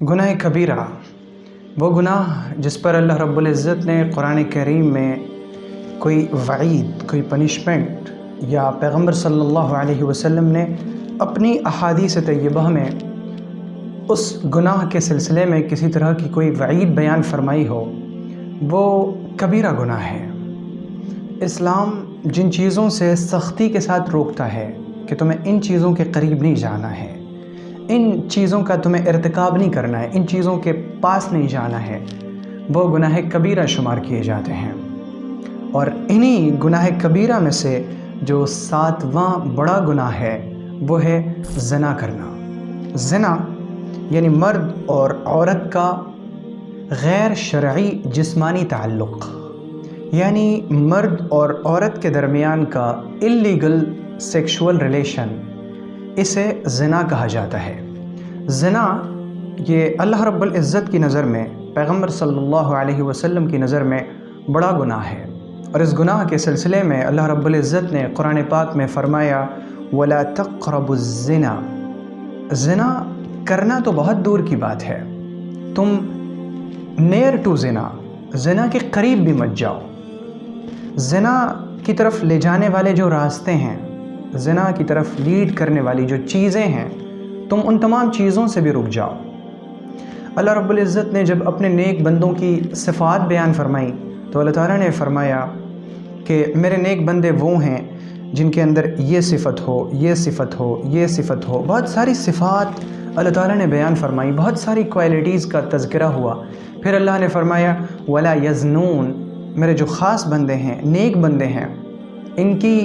गुनाह कबीरा वो गुनाह जिस पर अल्लाह रब्बुल इज़्ज़त ने कुरान करीम में कोई वईद, कोई पनिशमेंट या पैगम्बर सल्लल्लाहु अलैहि वसल्लम ने अपनी अहादीस तय्यबा में उस गुनाह के सिलसिले में किसी तरह की कोई वईद बयान फरमाई हो, वो कबीरा गुनाह है। इस्लाम जिन चीज़ों से सख्ती के साथ रोकता है कि तुम्हें इन चीज़ों के करीब नहीं जाना है, इन चीज़ों का तुम्हें इर्तिकाब नहीं करना है, इन चीज़ों के पास नहीं जाना है, वो गुनाह कबीरा शुमार किए जाते हैं। और इन्हीं गुनाह कबीरा में से जो 7वां बड़ा गुनाह है वो है ज़िना करना। ज़िना यानी मर्द और औरत का गैर शरई जिस्मानी ताल्लुक़, यानी मर्द और औरत के दरमियान का इल्लीगल सेक्सुअल रिलेशन, इसे ज़िना कहा जाता है। ज़िना ये अल्लाह रब्बुल इज़्ज़त की नज़र में, पैगम्बर सल्लल्लाहु अलैहि वसल्लम की नज़र में बड़ा गुनाह है। और इस गुनाह के सिलसिले में अल्लाह रब्बुल इज़्ज़त ने कुरान पाक में फ़रमाया वला तक़रबुज़्ज़िना। ज़िना करना तो बहुत दूर की बात है, तुम नियर टू ज़िना के करीब भी मत जाओ। ज़िना की तरफ ले जाने वाले जो रास्ते हैं, ज़िना की तरफ लीड करने वाली जो चीज़ें हैं, तुम उन तमाम चीज़ों से भी रुक जाओ। अल्लाह रब्बुल इज़्ज़त ने जब अपने नेक बंदों की सिफ़ात बयान फरमाई तो अल्लाह ताला ने फरमाया कि मेरे नेक बंदे वो हैं जिनके अंदर ये सिफ़त हो, ये सिफ़त हो, ये सिफ़त हो। बहुत सारी सिफ़ात अल्लाह ताला ने बयान फरमाई, बहुत सारी क्वालिटीज़ का तज़किरा हुआ। फिर अल्लाह ने फरमाया वला यज़नून, मेरे जो ख़ास बंदे हैं, नेक बंदे हैं, इनकी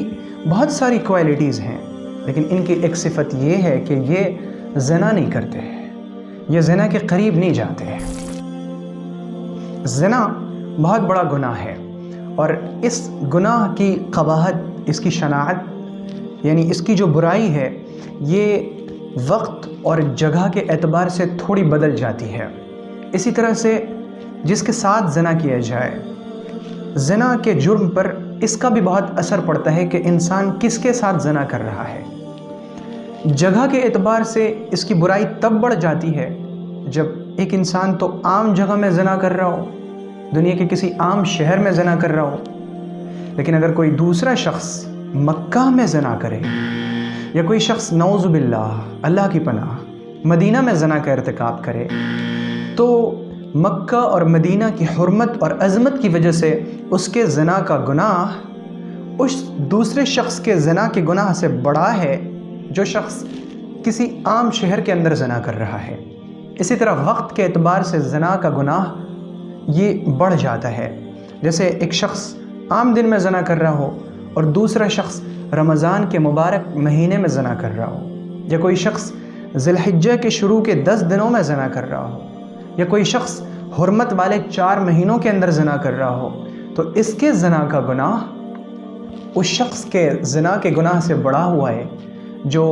बहुत सारी क्वालिटीज़ हैं, लेकिन इनकी एक सिफ़त ये है कि ये ज़िना नहीं करते हैं, ये ज़िना के करीब नहीं जाते हैं। ज़िना बहुत बड़ा गुनाह है और इस गुनाह की क़बाहत, इसकी शनाअत यानी इसकी जो बुराई है, ये वक्त और जगह के एतबार से थोड़ी बदल जाती है। इसी तरह से जिसके साथ ज़िना किया जाए, ज़िना के जुर्म पर इसका भी बहुत असर पड़ता है कि इंसान किसके साथ ज़िना कर रहा है। जगह के एतबार से इसकी बुराई तब बढ़ जाती है जब एक इंसान तो आम जगह में ज़िना कर रहा हो, दुनिया के किसी आम शहर में ज़िना कर रहा हो, लेकिन अगर कोई दूसरा शख्स मक्का में ज़िना करे या कोई शख्स नऊज़ु बिल्लाह, अल्लाह की पनाह, मदीना में ज़िना का इर्तिकाब करे, तो मक्का और मदीना की हुर्मत और अज़मत की वजह से उसके ज़िना का गुनाह उस दूसरे शख्स के ज़िना के गुनाह से बड़ा है जो शख्स किसी आम शहर के अंदर ज़िना कर रहा है। इसी तरह वक्त के एतबार से ज़िना का गुनाह ये बढ़ जाता है। जैसे एक शख्स आम दिन में ज़िना कर रहा हो और दूसरा शख्स रमज़ान के मुबारक महीने में ज़िना कर रहा हो, या कोई शख्स ज़िलहिज्जा के शुरू के 10 दिनों में ज़िना कर रहा हो, या कोई शख्स हुर्मत वाले 4 महीनों के अंदर ज़िना कर रहा हो, तो इसके ज़िना का गुनाह उस शख्स के ज़िना के गुनाह से बड़ा हुआ है जो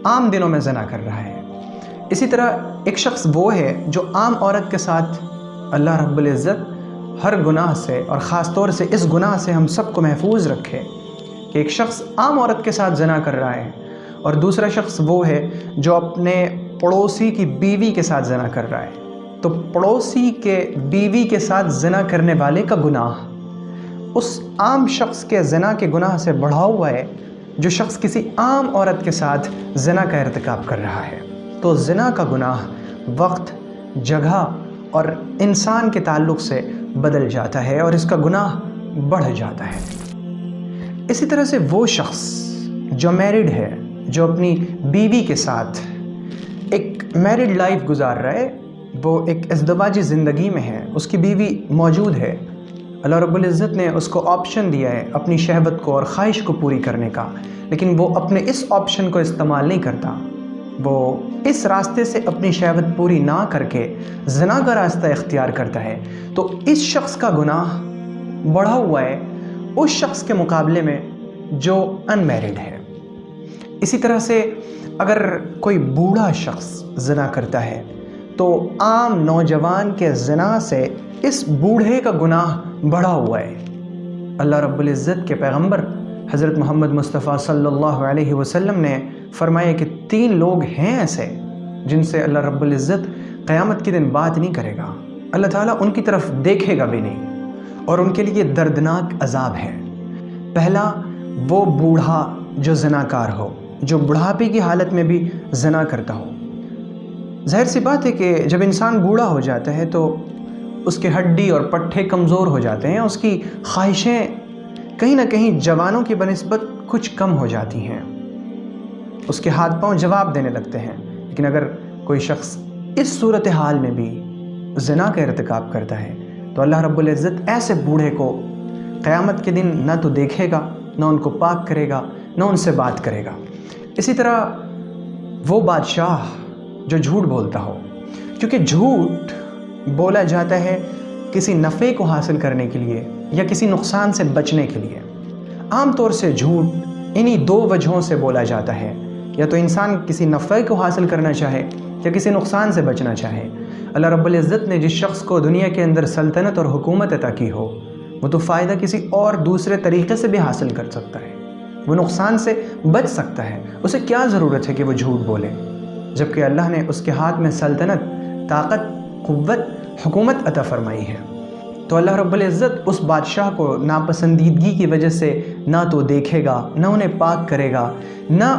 आम दिनों में ज़िना कर रहा है। इसी तरह एक शख्स वो है जो आम औरत के साथ, अल्लाह रब्बुल इज़्ज़त हर गुनाह से और ख़ास तौर से इस गुनाह से हम सबको महफूज रखे कि एक शख्स आम औरत के साथ ज़िना कर रहा है और दूसरा शख्स वो है जो अपने पड़ोसी की बीवी के साथ ज़िना कर रहा है। तो पड़ोसी के बीवी के साथ ज़िना करने वाले का गुनाह उस आम शख्स के ज़िना के गुनाह से बढ़ा हुआ है जो शख्स किसी आम औरत के साथ ज़िना का इर्तिकाब कर रहा है। तो ज़िना का गुनाह वक्त, जगह और इंसान के ताल्लुक़ से बदल जाता है और इसका गुनाह बढ़ जाता है। इसी तरह से वो शख्स जो मैरिड है, जो अपनी बीवी के साथ एक मैरिड लाइफ गुजार रहा है, वो एक इज़्दिवाजी ज़िंदगी में है, उसकी बीवी मौजूद है, अल्लाह रब्बुल इज़्ज़त ने उसको ऑप्शन दिया है अपनी शहवत को और ख्वाहिश को पूरी करने का, लेकिन वो अपने इस ऑप्शन को इस्तेमाल नहीं करता। वो इस रास्ते से अपनी शहवत पूरी ना करके ज़िना का रास्ता इख्तियार करता है, तो इस शख्स का गुनाह बढ़ा हुआ है उस शख्स के मुकाबले में जो अनमैरिड है। इसी तरह से अगर कोई बूढ़ा शख्स ज़िना करता है तो आम नौजवान के ज़िना से इस बूढ़े का गुनाह बढ़ा हुआ है। अल्लाह रब्बुल इज़्ज़त के पैगंबर हज़रत मोहम्मद मुस्तफ़ा सल्लल्लाहु अलैहि वसल्लम ने फरमाया कि 3 लोग हैं ऐसे जिनसे अल्लाह रब्बुल इज़्ज़त क़यामत के दिन बात नहीं करेगा, अल्लाह ताला उनकी तरफ देखेगा भी नहीं और उनके लिए दर्दनाक अजाब है। पहला, वो बूढ़ा जो ज़नाकार हो, जो बुढ़ापे की हालत में भी ज़ना करता हो। ज़ाहिर सी बात है कि जब इंसान बूढ़ा हो जाता है तो उसके हड्डी और पट्ठे कमज़ोर हो जाते हैं, उसकी ख्वाहिशें कहीं ना कहीं जवानों की बनिस्बत कुछ कम हो जाती हैं, उसके हाथ पांव जवाब देने लगते हैं। लेकिन अगर कोई शख्स इस सूरत हाल में भी ज़ना का इर्तिकाब करता है तो अल्लाह रब्बुल इज़्ज़त ऐसे बूढ़े को क़यामत के दिन ना तो देखेगा, ना उनको पाक करेगा, ना उनसे बात करेगा। इसी तरह वो बादशाह जो झूठ बोलता हो, क्योंकि झूठ बोला जाता है किसी नफ़े को हासिल करने के लिए या किसी नुकसान से बचने के लिए। आम तौर से झूठ इन्हीं दो वजहों से बोला जाता है, या तो इंसान किसी नफ़े को हासिल करना चाहे या किसी नुकसान से बचना चाहे। अल्लाह रब्बुल इज़्ज़त ने जिस शख्स को दुनिया के अंदर सल्तनत और हुकूमत अता की हो, वो तो फ़ायदा किसी और दूसरे तरीक़े से भी हासिल कर सकता है, वो नुकसान से बच सकता है। उसे क्या ज़रूरत है कि वो झूठ बोले, जबकि अल्लाह ने उसके हाथ में सल्तनत, ताकत, क़ुव्वत, हुकूमत अता फ़रमाई है। तो अल्लाह रब्बुल इज़्ज़त उस बादशाह को नापसंदीदगी की वजह से ना तो देखेगा, ना उन्हें पाक करेगा, ना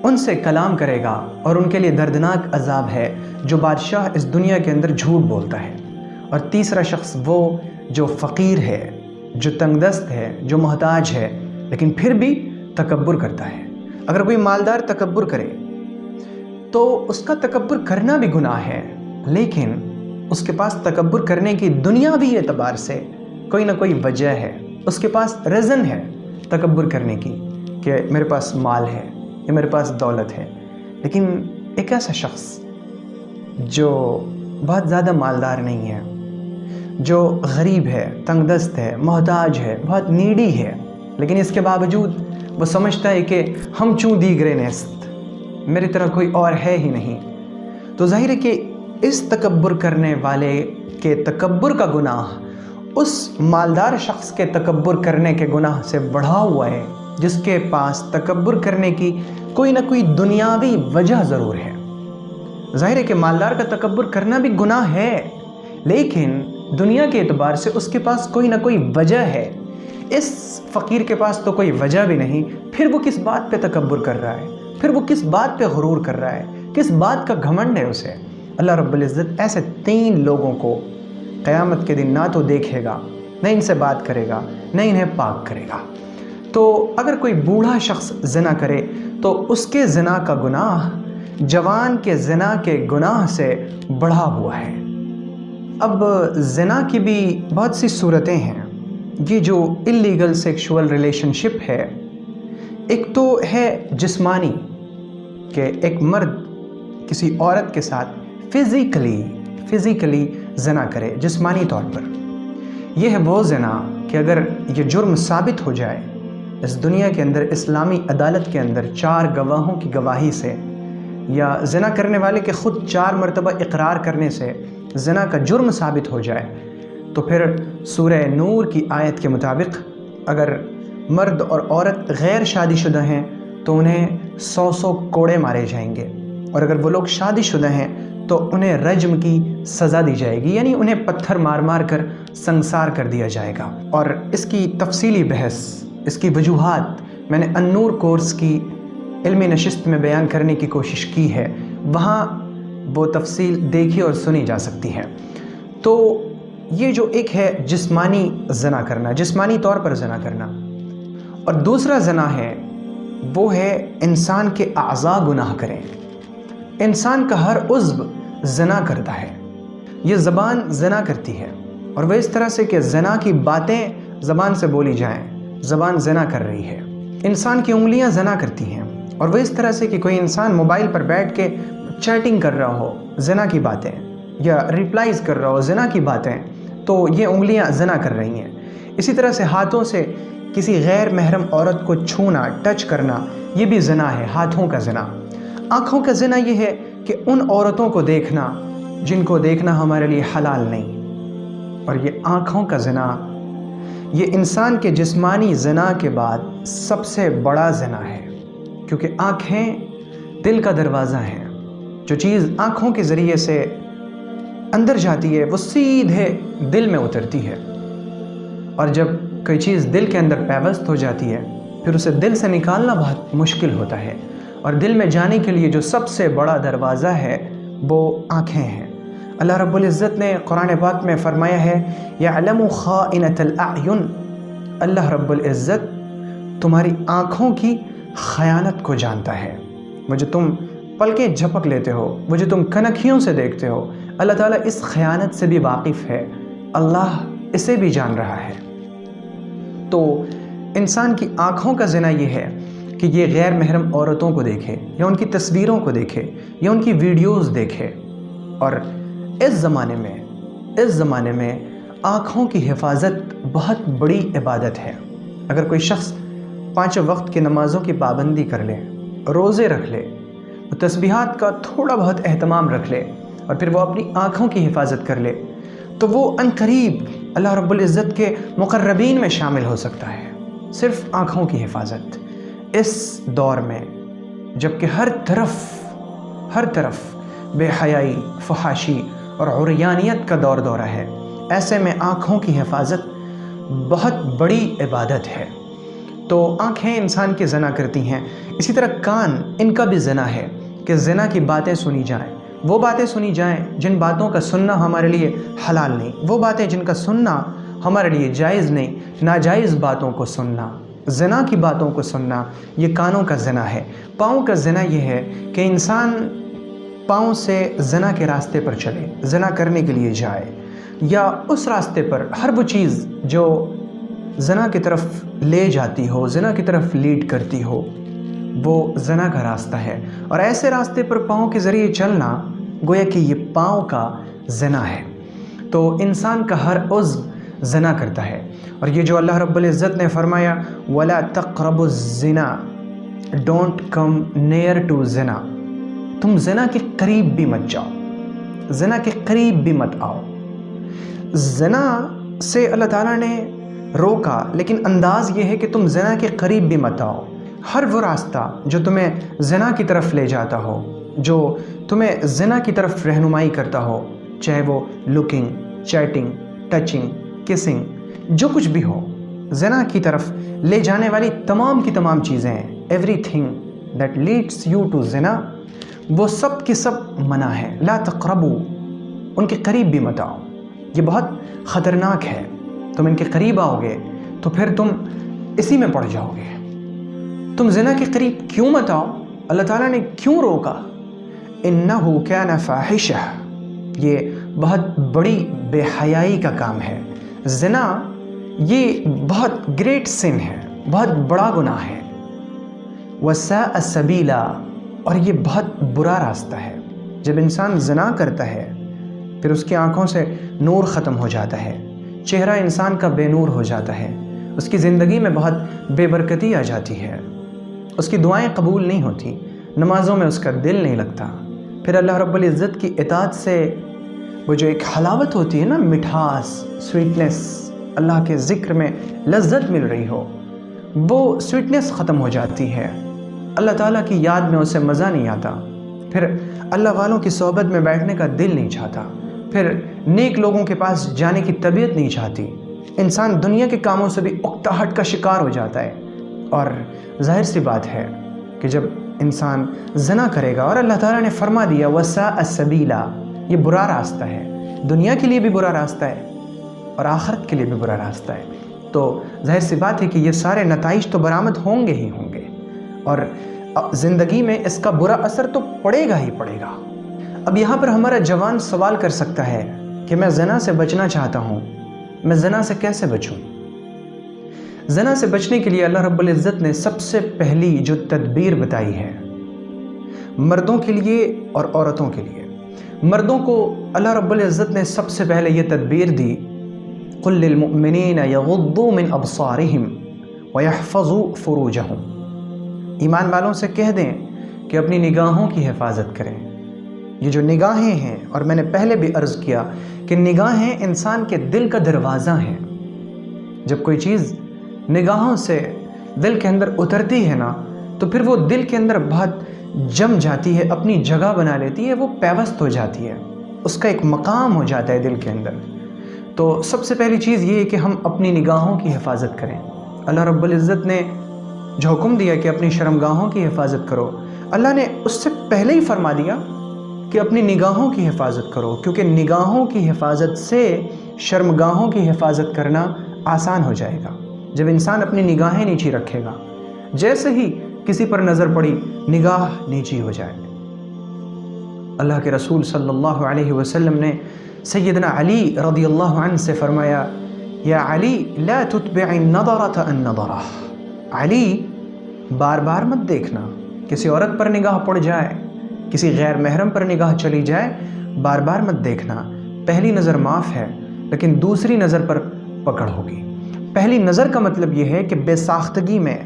उनसे कलाम करेगा, और उनके लिए दर्दनाक अजाब है जो बादशाह इस दुनिया के अंदर झूठ बोलता है। और तीसरा शख्स वो जो फ़कीर है, जो तंगदस्त है, जो मोहताज है, लेकिन फिर भी तकब्बुर करता है। अगर कोई मालदार तकब्बुर करे तो उसका तकब्बुर करना भी गुनाह है, लेकिन उसके पास तकब्बुर करने की दुनियावी एतबार से कोई ना कोई वजह है, उसके पास रीज़न है तकब्बुर करने की कि मेरे पास माल है या मेरे पास दौलत है। लेकिन एक ऐसा शख्स जो बहुत ज़्यादा मालदार नहीं है, जो गरीब है, तंगदस्त है, मोहताज है, बहुत नीडी है, लेकिन इसके बावजूद वो समझता है कि हम चूँ दीगरे नेस्त, मेरी तरह कोई और है ही नहीं, तो ज़ाहिर है कि इस तकब्बुर करने वाले के तकब्बुर का गुनाह उस मालदार शख्स के तकब्बुर करने के गुनाह से बढ़ा हुआ है, जिसके पास तकब्बुर करने की कोई ना कोई दुनियावी वजह ज़रूर है। ज़ाहिर है कि मालदार का तकब्बुर करना भी गुनाह है, लेकिन दुनिया के एतबार से उसके पास कोई ना कोई वजह है। इस फ़कीर के पास तो कोई वजह भी नहीं, फिर वो किस बात पे तकब्बुर कर रहा है, फिर वो किस बात पे गुरूर कर रहा है, किस बात का घमंड है उसे। अल्लाह रब्बुल इज़्ज़त ऐसे 3 लोगों को क़यामत के दिन ना तो देखेगा, न इनसे बात करेगा, न इन्हें पाक करेगा। तो अगर कोई बूढ़ा शख्स ज़िना करे तो उसके ज़िना का गुनाह जवान के ज़िना के गुनाह से बढ़ा हुआ है। अब ज़िना की भी बहुत सी सूरतें हैं। ये जो इल्लीगल सेक्सुअल रिलेशनशिप है, एक तो है जिस्मानी कि एक मर्द किसी औरत के साथ फ़िज़िकली ज़िना करे, जिस्मानी तौर पर। यह है वो ज़िना कि अगर ये जुर्म साबित हो जाए इस दुनिया के अंदर, इस्लामी अदालत के अंदर 4 गवाहों की गवाही से, या ज़िना करने वाले के ख़ुद 4 मरतबा इकरार करने से ज़िना का जुर्म साबित हो जाए, तो फिर सूरह नूर की आयत के मुताबिक अगर मर्द और औरत गैर शादीशुदा हैं तो उन्हें 100 कोड़े मारे जाएंगे, और अगर वो लोग शादीशुदा हैं तो उन्हें रज्म की सज़ा दी जाएगी, यानी उन्हें पत्थर मार मार कर संसार कर दिया जाएगा। और इसकी तफसीली बहस, इसकी वजूहात मैंने अन्नूर कोर्स की इल्मी नशिस्त में बयान करने की कोशिश की है, वहाँ वो तफसील देखी और सुनी जा सकती है। तो ये जो एक है जिस्मानी ज़िना करना, जिस्मानी तौर पर ज़िना करना, और दूसरा ज़िना है वो है इंसान के आज़ा गुनाह करें। इंसान का हर उज़्व ज़िना करता है, ये ज़बान ज़िना करती है, और वह इस तरह से कि ज़िना की बातें ज़बान से बोली जाएं, ज़बान ज़िना कर रही है। इंसान की उंगलियां ज़िना करती हैं, और वह इस तरह से कि कोई इंसान मोबाइल पर बैठ के चैटिंग कर रहा हो ज़िना की बातें, या रिप्लाइज़ कर रहा हो ज़िना की बातें, तो ये उंगलियां ज़िना कर रही हैं। इसी तरह से हाथों से किसी गैर महरम औरत को छूना, टच करना, ये भी ज़िना है, हाथों का ज़िना। आँखों का ज़िना ये है कि उन औरतों को देखना जिनको देखना हमारे लिए हलाल नहीं, और ये आँखों का ज़िना, ये इंसान के जिस्मानी ज़िना के बाद सबसे बड़ा ज़िना है, क्योंकि आँखें दिल का दरवाज़ा हैं। जो चीज़ आँखों के ज़रिए से اندر جاتی ہے وہ سیدھے دل میں اترتی ہے، اور جب کوئی چیز دل کے اندر پیوست ہو جاتی ہے پھر اسے دل سے نکالنا بہت مشکل ہوتا ہے، اور دل میں جانے کے لیے جو سب سے بڑا دروازہ ہے وہ آنکھیں ہیں۔ اللہ رب العزت نے قرآن پاک میں فرمایا ہے یعلم خائنۃ الاعین، اللہ رب العزت تمہاری آنکھوں کی خیانت کو جانتا ہے۔ وہ جو تم پلکیں جھپک لیتے ہو، وہ جو تم کنکھیوں سے دیکھتے ہو، اللہ تعالیٰ اس خیانت سے بھی واقف ہے، اللہ اسے بھی جان رہا ہے۔ تو انسان کی آنکھوں کا زنا یہ ہے کہ یہ غیر محرم عورتوں کو دیکھے، یا ان کی تصویروں کو دیکھے، یا ان کی ویڈیوز دیکھے۔ اور اس زمانے میں آنکھوں کی حفاظت بہت بڑی عبادت ہے۔ اگر کوئی شخص 5 وقت کی نمازوں کی پابندی کر لے، روزے رکھ لے، تسبیحات کا تھوڑا بہت اہتمام رکھ لے، اور پھر وہ اپنی آنکھوں کی حفاظت کر لے، تو وہ عنقریب اللہ رب العزت کے مقربین میں شامل ہو سکتا ہے۔ صرف آنکھوں کی حفاظت اس دور میں، جب کہ ہر طرف بے حیائی، فحاشی اور عریانیت کا دورہ ہے، ایسے میں آنکھوں کی حفاظت بہت بڑی عبادت ہے۔ تو آنکھیں انسان کے زنا کرتی ہیں، اسی طرح کان، ان کا بھی زنا ہے کہ زنا کی باتیں سنی جائیں، وہ باتیں سنی جائیں جن باتوں کا سننا ہمارے لیے حلال نہیں، وہ باتیں جن کا سننا ہمارے لیے جائز نہیں، ناجائز باتوں کو سننا، زنا کی باتوں کو سننا، یہ کانوں کا زنا ہے۔ پاؤں کا زنا یہ ہے کہ انسان پاؤں سے زنا کے راستے پر چلے، زنا کرنے کے لیے جائے، یا اس راستے پر ہر وہ چیز جو زنا کی طرف لے جاتی ہو، زنا کی طرف لیڈ کرتی ہو، وہ زنا کا راستہ ہے۔ اور ایسے راستے پر پاؤں کے ذریعے چلنا گویا کہ یہ پاؤں کا زنا ہے۔ تو انسان کا ہر عضو زنا کرتا ہے، اور یہ جو اللہ رب العزت نے فرمایا وَلَا تَقْرَبُوا الزِّنَا، ڈونٹ کم نیئر ٹو زنا، تم زنا کے قریب بھی مت جاؤ، زنا کے قریب بھی مت آؤ۔ زنا سے اللہ تعالیٰ نے روکا، لیکن انداز یہ ہے کہ تم زنا کے قریب بھی مت آؤ۔ ہر وہ راستہ جو تمہیں زنا کی طرف لے جاتا ہو، جو تمہیں زنا کی طرف رہنمائی کرتا ہو، چاہے وہ لکنگ، چیٹنگ، ٹچنگ، کسنگ، جو کچھ بھی ہو، زنا کی طرف لے جانے والی تمام کی تمام چیزیں، everything that leads you to زنا، وہ سب کی سب منع ہے۔ لا تقربوا، ان کے قریب بھی مت آؤ، یہ بہت خطرناک ہے۔ تم ان کے قریب آؤ گے تو پھر تم اسی میں پڑ جاؤ گے۔ تم زنا کے قریب کیوں مت آؤ؟ اللہ تعالیٰ نے کیوں روکا؟ انہو کان فاحشہ، یہ بہت بڑی بے حیائی کا کام ہے۔ زنا یہ بہت گریٹ سن ہے، بہت بڑا گناہ ہے۔ وساء سبیلا، اور یہ بہت برا راستہ ہے۔ جب انسان زنا کرتا ہے پھر اس کی آنکھوں سے نور ختم ہو جاتا ہے، چہرہ انسان کا بے نور ہو جاتا ہے، اس کی زندگی میں بہت بے برکتی آ جاتی ہے، اس کی دعائیں قبول نہیں ہوتی، نمازوں میں اس کا دل نہیں لگتا۔ پھر اللہ رب العزت کی اطاعت سے وہ جو ایک حلاوت ہوتی ہے نا، مٹھاس، سویٹنس، اللہ کے ذکر میں لذت مل رہی ہو، وہ سویٹنس ختم ہو جاتی ہے، اللہ تعالیٰ کی یاد میں اسے مزہ نہیں آتا، پھر اللہ والوں کی صحبت میں بیٹھنے کا دل نہیں چاہتا، پھر نیک لوگوں کے پاس جانے کی طبیعت نہیں چاہتی، انسان دنیا کے کاموں سے بھی اکتاہٹ کا شکار ہو جاتا ہے۔ اور ظاہر سی بات ہے کہ جب انسان زنا کرے گا، اور اللہ تعالیٰ نے فرما دیا وساء سبیلا، یہ برا راستہ ہے، دنیا کے لیے بھی برا راستہ ہے اور آخرت کے لیے بھی برا راستہ ہے، تو ظاہر سی بات ہے کہ یہ سارے نتائج تو برآمد ہوں گے ہی ہوں گے، اور زندگی میں اس کا برا اثر تو پڑے گا ہی پڑے گا۔ اب یہاں پر ہمارا جوان سوال کر سکتا ہے کہ میں زنا سے بچنا چاہتا ہوں، میں زنا سے کیسے بچوں؟ زنا سے بچنے کے لیے اللہ رب العزت نے سب سے پہلی جو تدبیر بتائی ہے، مردوں کے لیے اور عورتوں کے لیے۔ مردوں کو اللہ رب العزت نے سب سے پہلے یہ تدبیر دی، قُل لِّلْمُؤْمِنِينَ يَغُضُّوا مِنْ أَبْصَارِهِمْ وَيَحْفَظُوا فُرُوجَهُمْ، ایمان والوں سے کہہ دیں کہ اپنی نگاہوں کی حفاظت کریں۔ یہ جو نگاہیں ہیں، اور میں نے پہلے بھی عرض کیا کہ نگاہیں انسان کے دل کا دروازہ ہیں۔ جب کوئی چیز نگاہوں سے دل کے اندر اترتی ہے نا، تو پھر وہ دل کے اندر بہت جم جاتی ہے، اپنی جگہ بنا لیتی ہے، وہ پیوست ہو جاتی ہے۔ اس کا ایک مقام ہو جاتا ہے دل کے اندر۔ تو سب سے پہلی چیز یہ ہے کہ ہم اپنی نگاہوں کی حفاظت کریں۔ اللہ رب العزت نے جو حکم دیا کہ اپنی شرمگاہوں کی حفاظت کرو، اللہ نے اس سے پہلے ہی فرما دیا کہ اپنی نگاہوں کی حفاظت کرو، کیونکہ نگاہوں کی حفاظت سے شرمگاہوں کی حفاظت کرنا آسان ہو جائے گا۔ جب انسان اپنی نگاہیں نیچی رکھے گا، جیسے ہی کسی پر نظر پڑی نگاہ نیچی ہو جائے۔ اللہ کے رسول صلی اللہ علیہ وسلم نے سیدنا علی رضی اللہ عنہ سے فرمایا، یا علی لا تتبع النظرۃ النظرہ، علی بار بار مت دیکھنا، کسی عورت پر نگاہ پڑ جائے، کسی غیر محرم پر نگاہ چلی جائے، بار بار مت دیکھنا۔ پہلی نظر معاف ہے لیکن دوسری نظر پر پکڑ ہوگی۔ پہلی نظر کا مطلب یہ ہے کہ بے ساختگی میں،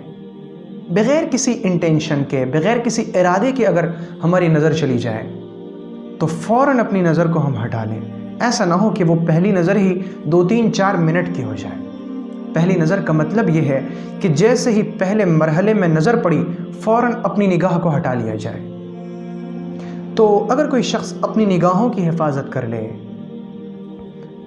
بغیر کسی انٹینشن کے، بغیر کسی ارادے کے اگر ہماری نظر چلی جائے تو فوراً اپنی نظر کو ہم ہٹا لیں۔ ایسا نہ ہو کہ وہ پہلی نظر ہی 2-3-4 منٹ کی ہو جائے۔ پہلی نظر کا مطلب یہ ہے کہ جیسے ہی پہلے مرحلے میں نظر پڑی فوراً اپنی نگاہ کو ہٹا لیا جائے۔ تو اگر کوئی شخص اپنی نگاہوں کی حفاظت کر لے،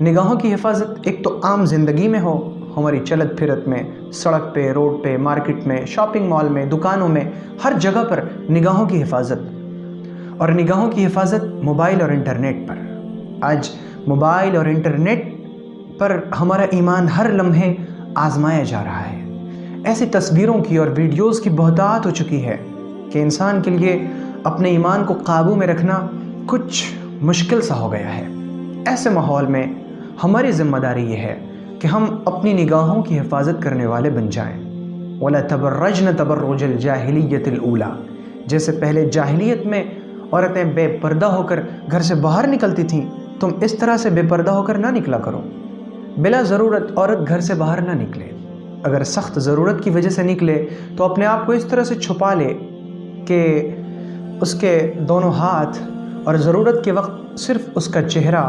نگاہوں کی حفاظت ایک تو عام زندگی میں ہو، ہماری چلت پھرت میں، سڑک پہ، روڈ پہ، مارکیٹ میں، شاپنگ مال میں، دکانوں میں، ہر جگہ پر نگاہوں کی حفاظت، اور نگاہوں کی حفاظت موبائل اور انٹرنیٹ پر۔ آج موبائل اور انٹرنیٹ پر ہمارا ایمان ہر لمحے آزمایا جا رہا ہے۔ ایسی تصویروں کی اور ویڈیوز کی بہتات ہو چکی ہے کہ انسان کے لیے اپنے ایمان کو قابو میں رکھنا کچھ مشکل سا ہو گیا ہے۔ ایسے ماحول میں ہماری ذمہ داری یہ ہے کہ ہم اپنی نگاہوں کی حفاظت کرنے والے بن جائیں۔ وَلَا تَبَرَّجْنَ تَبَرُّجَ الْجَاهِلِيَّةِ الْأُولَى، جیسے پہلے جاہلیت میں عورتیں بے پردہ ہو کر گھر سے باہر نکلتی تھیں، تم اس طرح سے بے پردہ ہو کر نہ نکلا کرو۔ بلا ضرورت عورت گھر سے باہر نہ نکلے۔ اگر سخت ضرورت کی وجہ سے نکلے تو اپنے آپ کو اس طرح سے چھپا لے کہ اس کے دونوں ہاتھ، اور ضرورت کے وقت صرف اس کا چہرہ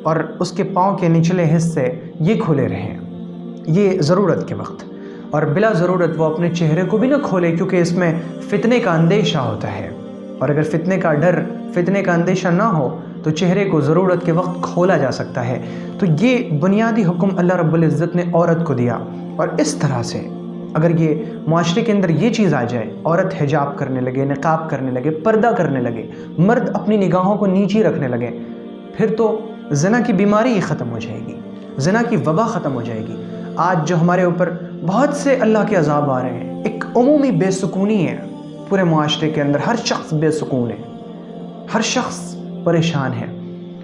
اور اس کے پاؤں کے نچلے حصے یہ کھلے رہیں، یہ ضرورت کے وقت۔ اور بلا ضرورت وہ اپنے چہرے کو بھی نہ کھولے، کیونکہ اس میں فتنے کا اندیشہ ہوتا ہے، اور اگر فتنے کا ڈر، فتنے کا اندیشہ نہ ہو تو چہرے کو ضرورت کے وقت کھولا جا سکتا ہے۔ تو یہ بنیادی حکم اللہ رب العزت نے عورت کو دیا، اور اس طرح سے اگر یہ معاشرے کے اندر یہ چیز آ جائے، عورت حجاب کرنے لگے، نقاب کرنے لگے، پردہ کرنے لگے، مرد اپنی نگاہوں کو نیچی رکھنے لگے، پھر تو زنا کی بیماری ہی ختم ہو جائے گی، زنا کی وبا ختم ہو جائے گی۔ آج جو ہمارے اوپر بہت سے اللہ کے عذاب آ رہے ہیں، ایک عمومی بے سکونی ہے پورے معاشرے کے اندر، ہر شخص بے سکون ہے، ہر شخص پریشان ہے۔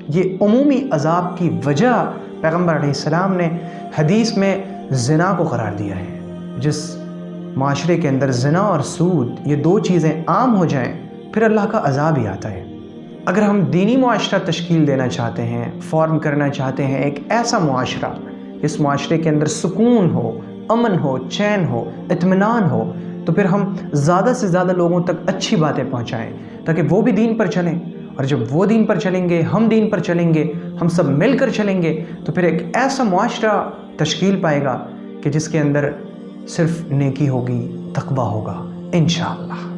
یہ عمومی عذاب کی وجہ پیغمبر علیہ السلام نے حدیث میں زنا کو قرار دیا ہے۔ جس معاشرے کے اندر زنا اور سود یہ دو چیزیں عام ہو جائیں پھر اللہ کا عذاب ہی آتا ہے۔ اگر ہم دینی معاشرہ تشکیل دینا چاہتے ہیں، فارم کرنا چاہتے ہیں ایک ایسا معاشرہ، اس معاشرے کے اندر سکون ہو، امن ہو، چین ہو، اطمینان ہو، تو پھر ہم زیادہ سے زیادہ لوگوں تک اچھی باتیں پہنچائیں تاکہ وہ بھی دین پر چلیں، اور جب وہ دین پر چلیں گے، ہم دین پر چلیں گے، ہم سب مل کر چلیں گے، تو پھر ایک ایسا معاشرہ تشکیل پائے گا کہ جس کے اندر صرف نیکی ہوگی، تقویٰ ہوگا انشاءاللہ۔